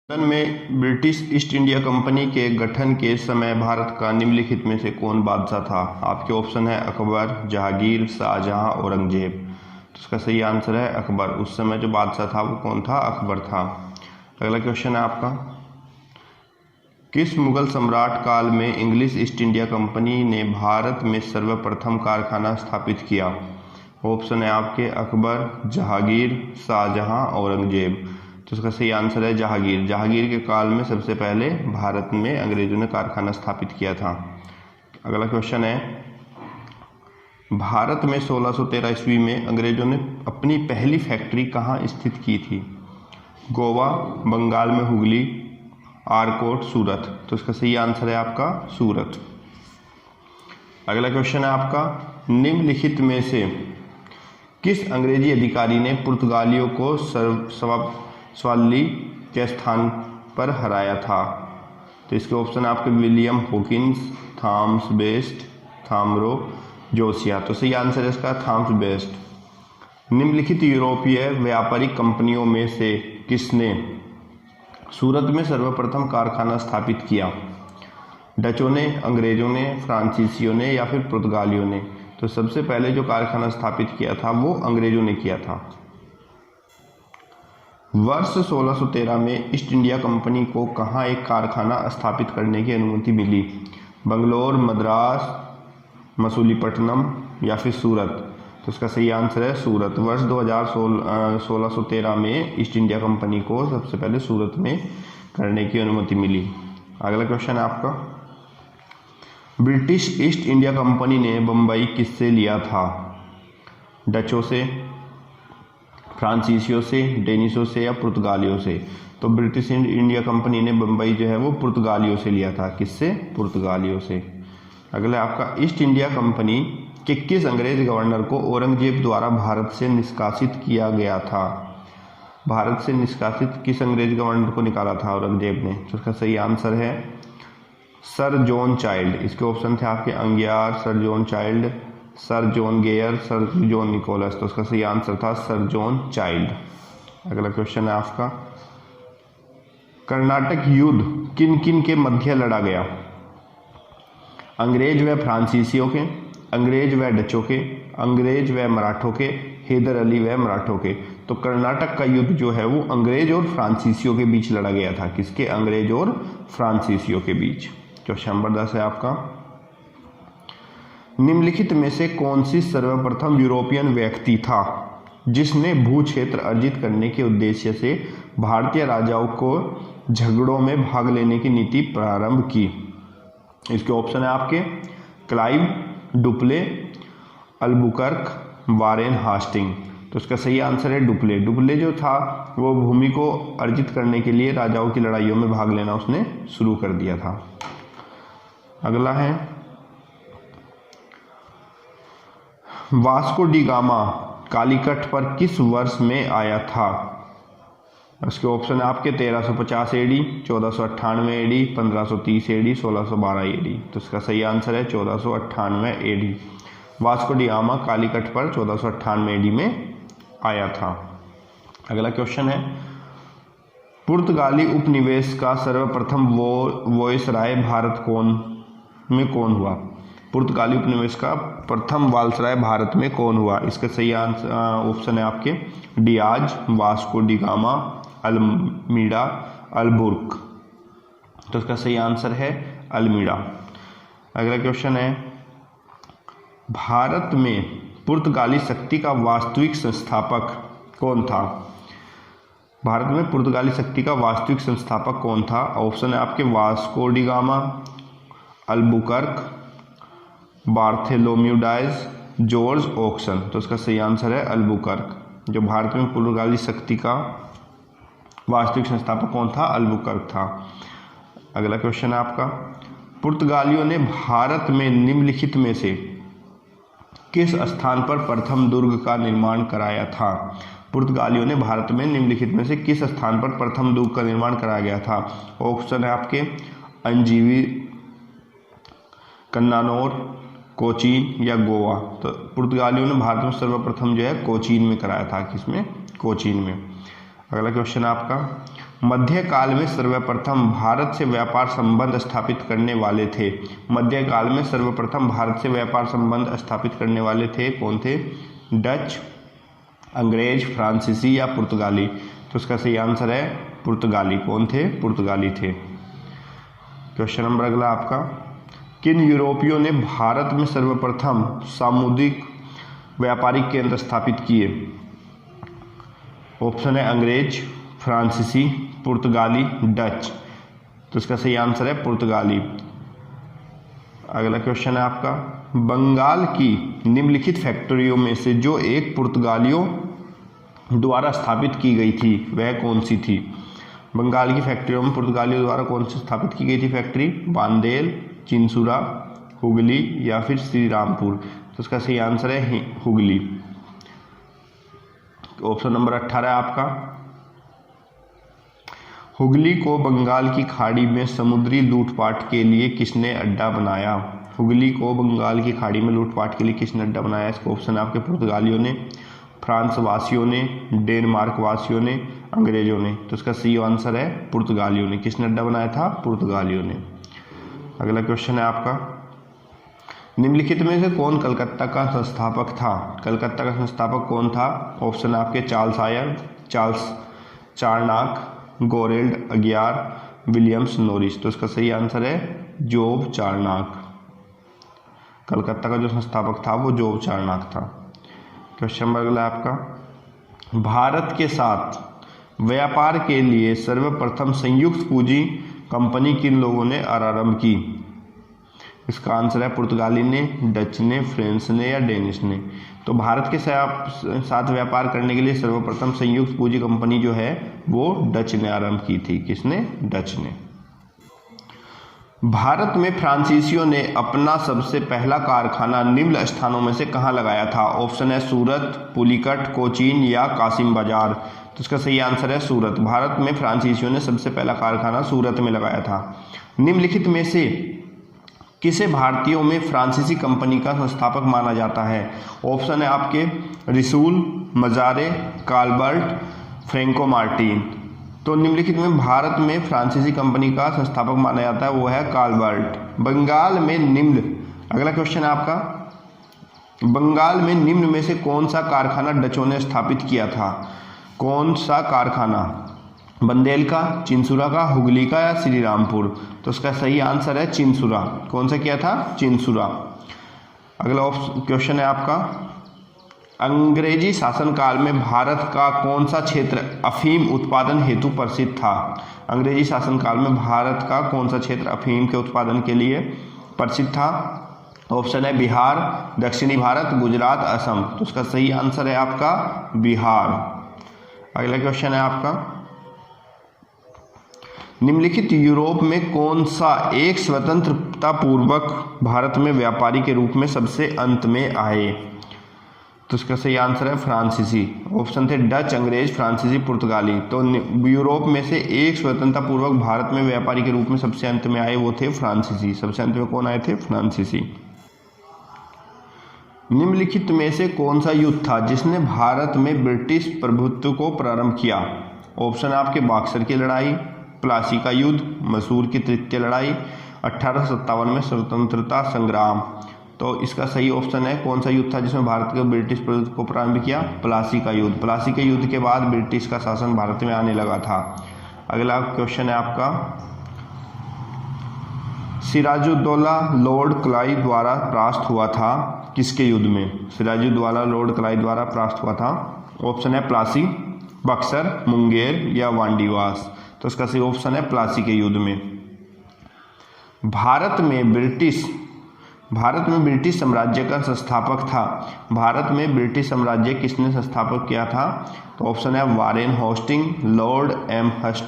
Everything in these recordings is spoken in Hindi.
लंदन में ब्रिटिश ईस्ट इंडिया कंपनी के गठन के समय भारत का निम्नलिखित में से कौन बादशाह था। आपके ऑप्शन है अकबर, जहांगीर, शाहजहां, औरंगजेब। तो इसका सही आंसर है अकबर। उस समय जो बादशाह था वो कौन था? अकबर था। अगला क्वेश्चन है आपका, किस मुगल सम्राट काल में इंग्लिश ईस्ट इंडिया कंपनी ने भारत में सर्वप्रथम कारखाना स्थापित किया? ऑप्शन है आपके अकबर, जहांगीर, शाहजहां, औरंगजेब। तो इसका सही आंसर है जहांगीर। जहांगीर के काल में सबसे पहले भारत में अंग्रेजों ने कारखाना स्थापित किया था। अगला क्वेश्चन है, भारत में 1613 ईस्वी में अंग्रेजों ने अपनी पहली फैक्ट्री कहाँ स्थित की थी? गोवा, बंगाल में हुगली, आरकोट, सूरत। तो इसका सही आंसर है आपका सूरत। अगला क्वेश्चन है आपका, निम्नलिखित में से किस अंग्रेजी अधिकारी ने पुर्तगालियों को स्वाली के स्थान पर हराया था? तो इसके ऑप्शन आपके विलियम हॉकिंस, थॉमस बेस्ट, थामरो जोसिया। तो सही आंसर है इसका थॉमस बेस्ट। निम्नलिखित यूरोपीय व्यापारिक कंपनियों में से किसने सूरत में सर्वप्रथम कारखाना स्थापित किया? डचों ने, अंग्रेजों ने, फ्रांसीसियों ने या फिर पुर्तगालियों ने? तो सबसे पहले जो कारखाना स्थापित किया था वो अंग्रेजों ने किया था। वर्ष 1613 में ईस्ट इंडिया कंपनी को कहाँ एक कारखाना स्थापित करने की अनुमति मिली? बंगलोर, मद्रास, मसूलीपट्टनम या फिर सूरत? तो इसका सही आंसर है सूरत। वर्ष 1613 में ईस्ट इंडिया कंपनी को सबसे पहले सूरत में करने की अनुमति मिली। अगला क्वेश्चन है आपका, ब्रिटिश ईस्ट इंडिया कंपनी ने बम्बई किससे लिया था? डचों से, फ्रांसीसियों से, डेनिशों से या पुर्तगालियों से? तो ब्रिटिश इंडिया कंपनी ने बम्बई जो है वो पुर्तगालियों से लिया था। किससे? पुर्तगालियों से। अगला आपका, ईस्ट इंडिया कंपनी के किस अंग्रेज गवर्नर को औरंगजेब द्वारा भारत से निष्कासित किया गया था? भारत से निष्कासित किस अंग्रेज गवर्नर को निकाला था औरंगजेब ने? तो इसका सही आंसर है सर जॉन चाइल्ड। इसके ऑप्शन थे आपके Aungier, sir John Child, sir John Gayer, sir John Nicholas. तो उसका सही आंसर था सर जॉन चाइल्ड। अगला क्वेश्चन है आपका, कर्नाटक युद्ध किन किन के मध्य लड़ा गया? अंग्रेज व फ्रांसीसियों के, अंग्रेज व डचों के, अंग्रेज व मराठों के, हैदर अली व मराठों के? तो कर्नाटक का युद्ध जो है वो अंग्रेज और फ्रांसीसियों के बीच लड़ा गया था। किसके? अंग्रेज और फ्रांसीसियों के बीच। क्वेश्चन नंबर 10 है आपका, निम्नलिखित में से कौन सी सर्वप्रथम यूरोपियन व्यक्ति था जिसने भू क्षेत्र अर्जित करने के उद्देश्य से भारतीय राजाओं को झगड़ों में भाग लेने की नीति प्रारंभ की? इसके ऑप्शन है आपके Clive, Dupleix, Albuquerque, Warren Hastings. तो इसका सही आंसर है डुप्ले। डुप्ले जो था वो भूमि को अर्जित करने के लिए राजाओं की लड़ाइयों में भाग लेना उसने शुरू कर दिया था। अगला है, वास्को डी गामा कालीकट पर किस वर्ष में आया था? इसके ऑप्शन है आपके 1350 एडी, 1498 एडी, 1530 एडी, 1612 एडी। तो इसका सही आंसर है 1498 AD. Vasco da Gama Calicut पर 1498 एडी में आया था। अगला क्वेश्चन है, पुर्तगाली उपनिवेश का सर्वप्रथम वॉयसराय भारत में कौन हुआ? पुर्तगाली उपनिवेश का प्रथम वायसराय भारत में कौन हुआ? इसका सही आंसर ऑप्शन है आपके Dias, Vasco da Gama, Almeida, Albuquerque. तो इसका सही आंसर है अल्मीडा। अगला क्वेश्चन है, भारत में पुर्तगाली शक्ति का वास्तविक संस्थापक कौन था? भारत में पुर्तगाली शक्ति का वास्तविक संस्थापक कौन था? ऑप्शन है आपके Vasco da Gama, Albuquerque, Bartholomew Dias, George Oxenden. तो इसका सही आंसर है अल्बुकर्क। जो भारत में पुर्तगाली शक्ति का वास्तविक संस्थापक कौन था? अल्बुकर्क था। अगला क्वेश्चन है आपका, पुर्तगालियों ने भारत में निम्नलिखित में से किस स्थान पर प्रथम दुर्ग का निर्माण कराया था? पुर्तगालियों ने भारत में निम्नलिखित में से किस स्थान पर प्रथम दुर्ग का निर्माण कराया गया था? ऑप्शन है आपके अंजीवी, कन्नानौर, कोचीन या गोवा। तो पुर्तगालियों ने भारत में सर्वप्रथम जो है कोचीन में कराया था। किसमें? कोचीन में। अगला क्वेश्चन है आपका, मध्यकाल में सर्वप्रथम भारत से व्यापार संबंध स्थापित करने वाले थे। मध्यकाल में सर्वप्रथम भारत से व्यापार संबंध स्थापित करने वाले थे, कौन थे? डच, अंग्रेज, फ्रांसीसी या पुर्तगाली? तो इसका सही आंसर है पुर्तगाली। कौन थे? पुर्तगाली थे। क्वेश्चन नंबर अगला आपका, किन यूरोपियों ने भारत में सर्वप्रथम सामुद्रिक व्यापारिक केंद्र स्थापित किए? ऑप्शन है अंग्रेज, फ्रांसीसी, पुर्तगाली, डच। तो इसका सही आंसर है पुर्तगाली। अगला क्वेश्चन है आपका, बंगाल की निम्नलिखित फैक्ट्रियों में से जो एक पुर्तगालियों द्वारा स्थापित की गई थी वह कौन सी थी? बंगाल की फैक्ट्रियों में पुर्तगालियों द्वारा कौन सी स्थापित की गई थी फैक्ट्री? बांदेल, चिंसुरा, हुगली या फिर श्रीरामपुर? तो इसका सही आंसर है हुगली। ऑप्शन नंबर 18 है आपका, हुगली को बंगाल की खाड़ी में समुद्री लूटपाट के लिए किसने अड्डा बनाया? हुगली को बंगाल की खाड़ी में लूटपाट के लिए किसने अड्डा बनाया? इसका ऑप्शन है आपके पुर्तगालियों ने, फ्रांस वासियों ने, डेनमार्क वासियों ने, अंग्रेजों ने? तो इसका सही आंसर है पुर्तगालियों ने। किसने अड्डा बनाया था? पुर्तगालियों ने। अगला क्वेश्चन है आपका, निम्नलिखित में से कौन कलकत्ता का संस्थापक था? कलकत्ता का संस्थापक कौन था? ऑप्शन आपके Charles Eyre, Charles Charnock, Gerald अगियार, विलियम्स नोरिस? तो इसका सही आंसर है जोब चारनाक। कलकत्ता का जो संस्थापक था वो जोब चारनाक था। क्वेश्चन नंबर अगला आपका, भारत के साथ व्यापार के लिए सर्वप्रथम संयुक्त पूंजी कंपनी किन लोगों ने आरंभ की? इसका आंसर है पुर्तगाली ने, डच ने, फ्रेंच ने या डेनिश ने? तो भारत के साथ व्यापार करने के लिए सर्वप्रथम संयुक्त पूंजी कंपनी जो है वो डच ने आरंभ की थी। किसने? डच ने। भारत में फ्रांसीसियों ने अपना सबसे पहला कारखाना निम्न स्थानों में से कहाँ लगाया था? ऑप्शन है सूरत, पुलिकट, कोचीन या कासिम बाजार? तो इसका सही आंसर है सूरत। भारत में फ्रांसीसियों ने सबसे पहला कारखाना सूरत में लगाया था। निम्नलिखित में से किसे भारतीयों में फ्रांसीसी कंपनी का संस्थापक माना जाता है? ऑप्शन है आपके रिसूल, मजारे, काल्बर्ट, फ्रैंको मार्टिन। तो निम्नलिखित में भारत में फ्रांसीसी कंपनी का संस्थापक माना जाता है वो है काल्बर्ट। बंगाल में निम्न, अगला क्वेश्चन है आपका, बंगाल में निम्न में से कौन सा कारखाना डचों ने स्थापित किया था? कौन सा कारखाना? बंदेल का, चिंसुरा का, हुगली का या श्रीरामपुर? तो इसका सही आंसर है चिंसुरा। कौन सा किया था? चिंसुरा। अगला क्वेश्चन है आपका, अंग्रेजी शासनकाल में भारत का कौन सा क्षेत्र अफीम उत्पादन हेतु प्रसिद्ध था? अंग्रेजी शासनकाल में भारत का कौन सा क्षेत्र अफीम के उत्पादन के लिए प्रसिद्ध था? ऑप्शन है बिहार, दक्षिणी भारत, गुजरात, असम? तो उसका सही आंसर है आपका बिहार। अगला क्वेश्चन है आपका, निम्नलिखित यूरोप में कौन सा एक स्वतंत्रता पूर्वक भारत में व्यापारी के रूप में सबसे अंत में आए? तो इसका सही आंसर है फ्रांसीसी। ऑप्शन थे डच, अंग्रेज, फ्रांसीसी, पुर्तगाली। तो यूरोप में से एक स्वतंत्रता पूर्वक भारत में व्यापारी के रूप में सबसे अंत में आए वो थे फ्रांसीसी। सबसे अंत में कौन आए थे? फ्रांसीसी। निम्नलिखित में से कौन सा युद्ध था जिसने भारत में ब्रिटिश प्रभुत्व को प्रारंभ किया? ऑप्शन आपके बक्सर की लड़ाई, प्लासी का युद्ध, मैसूर की तृतीय लड़ाई, 1857 में स्वतंत्रता संग्राम? तो इसका सही ऑप्शन है कौन सा युद्ध था जिसमें भारत के ब्रिटिश प्रभुत्व को प्रारंभ किया? प्लासी का युद्ध। प्लासी के युद्ध के बाद ब्रिटिश का शासन भारत में आने लगा था। अगला क्वेश्चन है आपका, सिराजुद्दौला लॉर्ड क्लाइव द्वारा परास्त हुआ था किसके युद्ध में? सिराजुद्दौला लॉर्ड क्लाइव द्वारा परास्त हुआ था। ऑप्शन है प्लासी, बक्सर, मुंगेर या वांडीवास? तो इसका सही ऑप्शन है प्लासी के युद्ध में। भारत में ब्रिटिश साम्राज्य का संस्थापक था। भारत में ब्रिटिश साम्राज्य किसने संस्थापक किया था? तो ऑप्शन है Warren Hastings, Lord Amherst,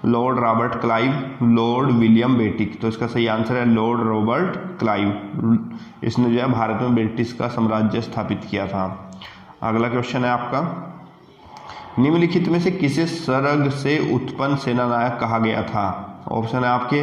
Lord Robert Clive, Lord William Bentinck? तो इसका सही आंसर है लॉर्ड रॉबर्ट क्लाइव। इसने जो है भारत में ब्रिटिश का साम्राज्य स्थापित किया था। अगला क्वेश्चन है आपका, निम्नलिखित में से किसे स्वर्ग से उत्पन्न सेनानायक कहा गया था? ऑप्शन है आपके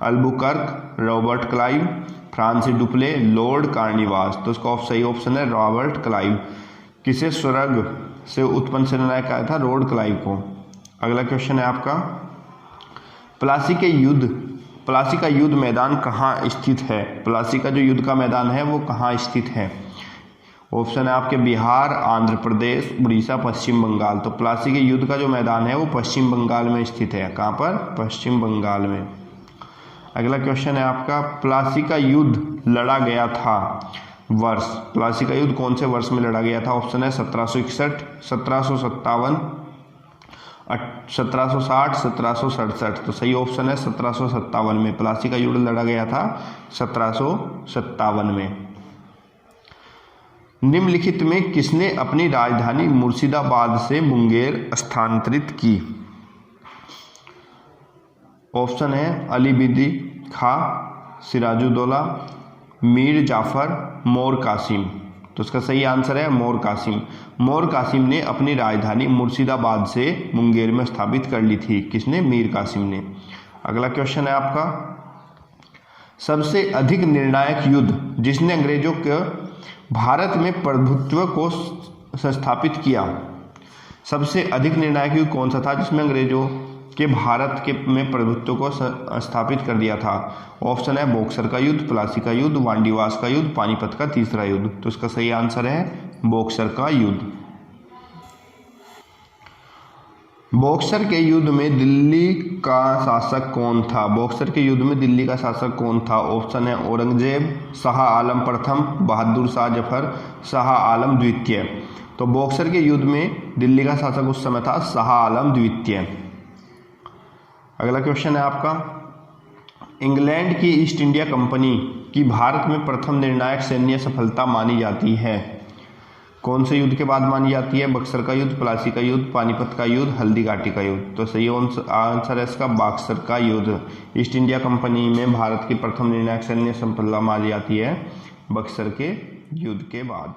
Albuquerque, Robert Clive, Francis Dupleix, Lord Cornwallis? तो इसका सही ऑप्शन है रॉबर्ट क्लाइव। किसे स्वर्ग से उत्पन्न सेनानायक कहा था? लॉर्ड क्लाइव को। अगला क्वेश्चन है आपका, प्लासी का युद्ध मैदान कहाँ स्थित है? प्लासी का जो युद्ध का मैदान है वो कहाँ स्थित है? ऑप्शन है आपके बिहार, आंध्र प्रदेश, उड़ीसा, पश्चिम बंगाल। तो प्लासी के युद्ध का जो मैदान है वो पश्चिम बंगाल में स्थित है। कहाँ पर? पश्चिम बंगाल में। अगला क्वेश्चन है आपका, प्लासी का युद्ध लड़ा गया था वर्ष। प्लासी का युद्ध कौन से वर्ष में लड़ा गया था? ऑप्शन है 1761, 1757, 1760, 1767। तो सही ऑप्शन है 1757 में। प्लासी का युद्ध लड़ा गया था 1757 में। निम्नलिखित में किसने अपनी राजधानी मुर्शिदाबाद से मुंगेर स्थानांतरित की? ऑप्शन है अली बिदी खां, सिराजुद्दौला, मीर जाफर, मोर कासिम। तो इसका सही आंसर है मोर कासिम। मोर कासिम ने अपनी राजधानी मुर्शिदाबाद से मुंगेर में स्थापित कर ली थी। किसने? मीर कासिम ने। अगला क्वेश्चन है आपका, सबसे अधिक निर्णायक युद्ध जिसने अंग्रेजों के भारत में प्रभुत्व को स्थापित किया। सबसे अधिक निर्णायक युद्ध कौन सा था जिसमें अंग्रेजों के भारत के में प्रभुत्व को स्थापित कर दिया था? ऑप्शन है बॉक्सर का युद्ध, प्लासी का युद्ध, वांडीवास का युद्ध, पानीपत का तीसरा युद्ध। तो इसका सही आंसर है बॉक्सर का युद्ध। बॉक्सर के युद्ध में दिल्ली का शासक कौन था? बॉक्सर के युद्ध में दिल्ली का शासक कौन था? ऑप्शन है औरंगजेब, शाह आलम प्रथम, बहादुर शाह जफर, शाह आलम द्वितीय। तो बॉक्सर के युद्ध में दिल्ली का शासक उस समय था शाह आलम द्वितीय। अगला क्वेश्चन है आपका, इंग्लैंड की ईस्ट इंडिया कंपनी की भारत में प्रथम निर्णायक सैन्य सफलता मानी जाती है? कौन से युद्ध के बाद मानी जाती है? बक्सर का युद्ध, प्लासी का युद्ध, पानीपत का युद्ध, हल्दी घाटी का युद्ध। तो सही आंसर है इसका बक्सर का युद्ध। ईस्ट इंडिया कंपनी में भारत की प्रथम निर्णायक सैन्य सफलता मानी जाती है बक्सर के युद्ध के बाद।